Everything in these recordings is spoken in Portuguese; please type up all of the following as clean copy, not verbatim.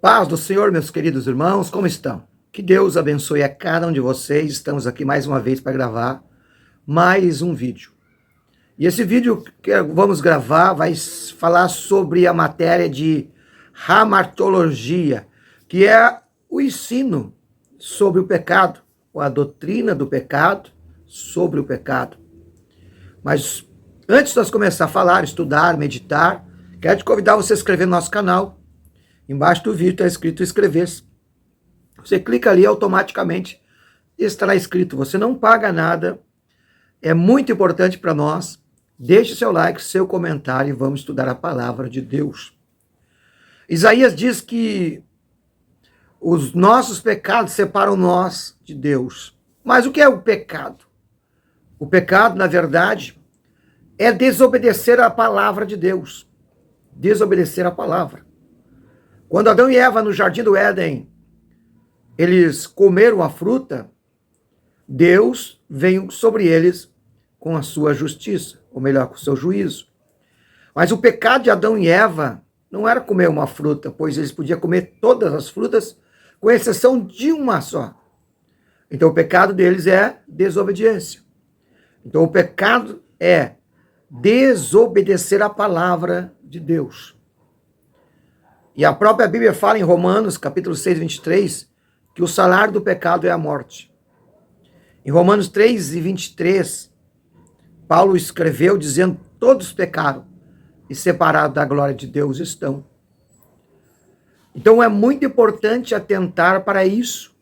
Paz do Senhor, meus queridos irmãos, como estão? Que Deus abençoe a cada um de vocês. Estamos aqui mais uma vez para gravar mais um vídeo. E esse vídeo que vamos gravar vai falar sobre a matéria de hamartologia, que é o ensino sobre o pecado, ou a doutrina do pecado sobre o pecado. Mas antes de nós começar a falar, estudar, meditar, quero te convidar você a se inscrever no nosso canal. Embaixo do vídeo está escrito inscrever-se. Você clica ali, automaticamente estará escrito. Você não paga nada. É muito importante para nós. Deixe seu like, seu comentário e vamos estudar a palavra de Deus. Isaías diz que os nossos pecados separam nós de Deus. Mas o que é o pecado? O pecado, na verdade, é desobedecer a palavra de Deus. Desobedecer a palavra. Quando Adão e Eva, no jardim do Éden, eles comeram a fruta, Deus veio sobre eles com a sua justiça, ou melhor, com o seu juízo. Mas o pecado de Adão e Eva não era comer uma fruta, pois eles podiam comer todas as frutas, com exceção de uma só. Então o pecado deles é desobediência. Então o pecado é desobedecer a palavra de Deus. E a própria Bíblia fala em Romanos, capítulo 6, 23, que o salário do pecado é a morte. Em Romanos 3 e 23, Paulo escreveu dizendo: todos pecaram e separados da glória de Deus estão. Então é muito importante atentar para isso.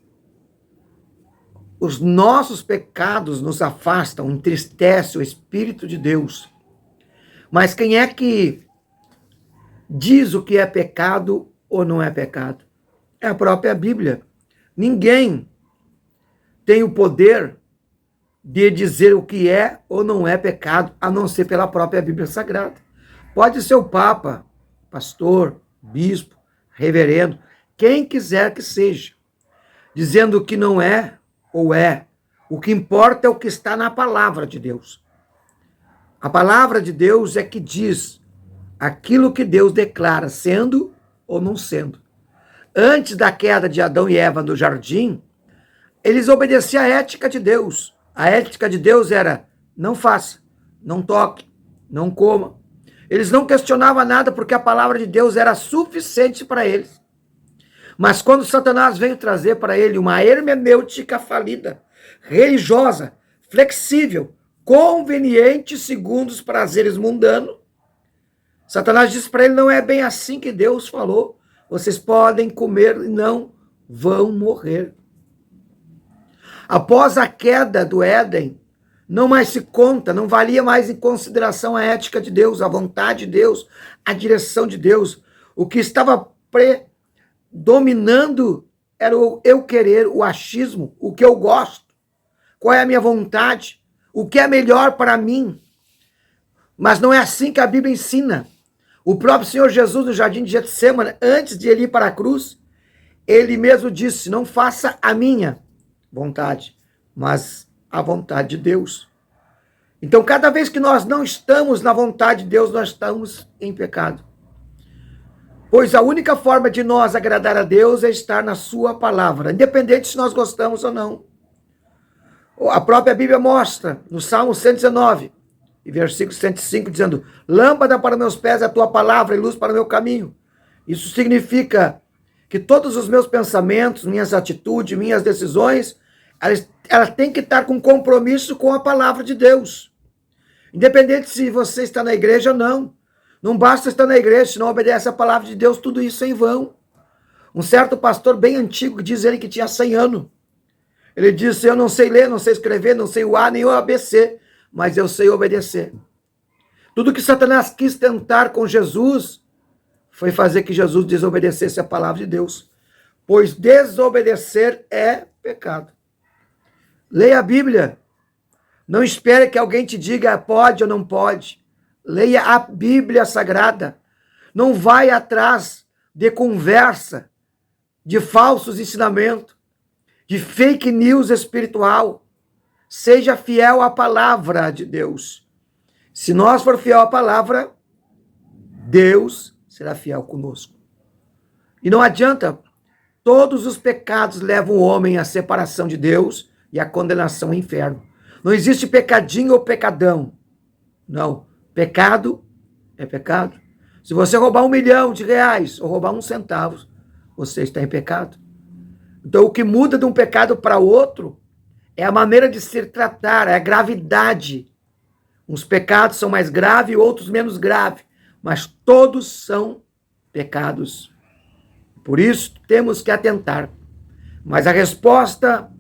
Os nossos pecados nos afastam, entristecem o Espírito de Deus. Mas quem é que diz o que é pecado ou não é pecado? É a própria Bíblia. Ninguém tem o poder de dizer o que é ou não é pecado, a não ser pela própria Bíblia Sagrada. Pode ser o Papa, pastor, bispo, reverendo, quem quiser que seja, dizendo que não é ou é. O que importa é o que está na palavra de Deus. A palavra de Deus é que diz aquilo que Deus declara, sendo ou não sendo. Antes da queda de Adão e Eva no jardim, eles obedeciam à ética de Deus. A ética de Deus era: não faça, não toque, não coma. Eles não questionavam nada porque a palavra de Deus era suficiente para eles. Mas quando Satanás veio trazer para ele uma hermenêutica falida, religiosa, flexível, conveniente segundo os prazeres mundanos, Satanás disse para ele: não é bem assim que Deus falou. Vocês podem comer e não vão morrer. Após a queda do Éden, não mais se conta, não valia mais em consideração a ética de Deus, a vontade de Deus, a direção de Deus. O que estava predominando era o eu querer, o achismo, o que eu gosto, qual é a minha vontade, o que é melhor para mim. Mas não é assim que a Bíblia ensina. O próprio Senhor Jesus, no jardim de Getsêmani, antes de ele ir para a cruz, ele mesmo disse: não faça a minha vontade, mas a vontade de Deus. Então, cada vez que nós não estamos na vontade de Deus, nós estamos em pecado. Pois a única forma de nós agradar a Deus é estar na sua palavra, independente se nós gostamos ou não. A própria Bíblia mostra, no Salmo 119, e versículo 105, dizendo: lâmpada para meus pés é a tua palavra e luz para o meu caminho. Isso significa que todos os meus pensamentos, minhas atitudes, minhas decisões, elas têm que estar com compromisso com a palavra de Deus. Independente se você está na igreja ou não. Não basta estar na igreja, se não obedece a palavra de Deus, tudo isso é em vão. Um certo pastor bem antigo, diz ele que tinha 100 anos. Ele disse: eu não sei ler, não sei escrever, não sei o A nem o ABC, mas eu sei obedecer. Tudo que Satanás quis tentar com Jesus foi fazer que Jesus desobedecesse a palavra de Deus, pois desobedecer é pecado. Leia a Bíblia. Não espere que alguém te diga pode ou não pode. Leia a Bíblia Sagrada. Não vai atrás de conversa, de falsos ensinamentos, de fake news espiritual. Seja fiel à palavra de Deus. Se nós for fiel à palavra, Deus será fiel conosco. E não adianta, todos os pecados levam o homem à separação de Deus e à condenação ao inferno. Não existe pecadinho ou pecadão. Não. Pecado é pecado. Se você roubar R$1 milhão ou roubar 1 centavo, você está em pecado. Então, o que muda de um pecado para outro é a maneira de se tratar, é a gravidade. Uns pecados são mais graves e outros menos graves, mas todos são pecados. Por isso, temos que atentar. Mas a resposta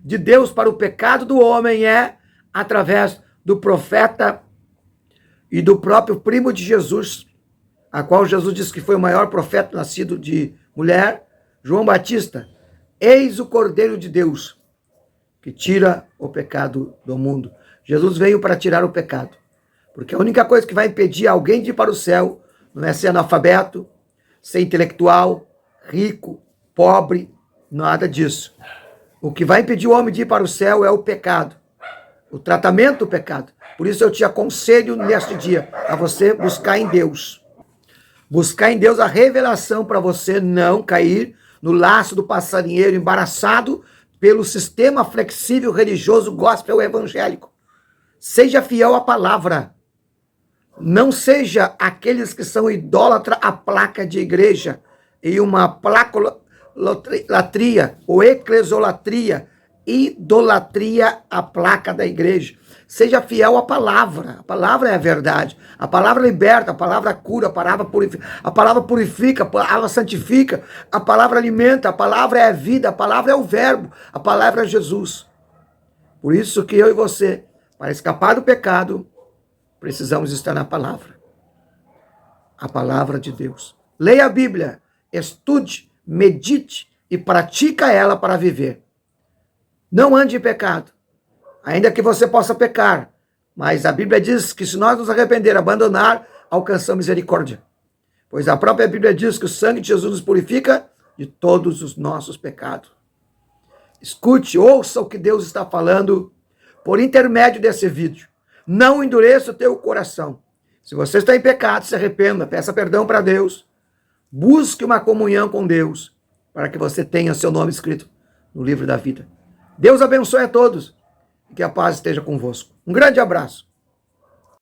de Deus para o pecado do homem é através do profeta e do próprio primo de Jesus, a qual Jesus disse que foi o maior profeta nascido de mulher, João Batista. Eis o Cordeiro de Deus, que tira o pecado do mundo. Jesus veio para tirar o pecado, porque a única coisa que vai impedir alguém de ir para o céu não é ser analfabeto, ser intelectual, rico, pobre, nada disso. O que vai impedir o homem de ir para o céu é o pecado, o tratamento do pecado. Por isso eu te aconselho neste dia a você buscar em Deus. Buscar em Deus a revelação para você não cair no laço do passarinheiro embaraçado pelo sistema flexível religioso gospel evangélico. Seja fiel à palavra. Não seja aqueles que são idólatra à placa de igreja e uma placolatria ou eclesiolatria, idolatria à placa da igreja. Seja fiel à palavra. A palavra é a verdade. A palavra liberta, a palavra cura, a palavra purifica, a palavra santifica, a palavra alimenta, a palavra é a vida, a palavra é o verbo, a palavra é Jesus. Por isso que eu e você, para escapar do pecado, precisamos estar na palavra. A palavra de Deus. Leia a Bíblia, estude, medite e pratica ela para viver. Não ande em pecado, ainda que você possa pecar, mas a Bíblia diz que se nós nos arrepender, abandonar, alcançamos misericórdia. Pois a própria Bíblia diz que o sangue de Jesus nos purifica de todos os nossos pecados. Escute, ouça o que Deus está falando por intermédio desse vídeo. Não endureça o teu coração. Se você está em pecado, se arrependa, peça perdão para Deus. Busque uma comunhão com Deus, para que você tenha seu nome escrito no livro da vida. Deus abençoe a todos e que a paz esteja convosco. Um grande abraço.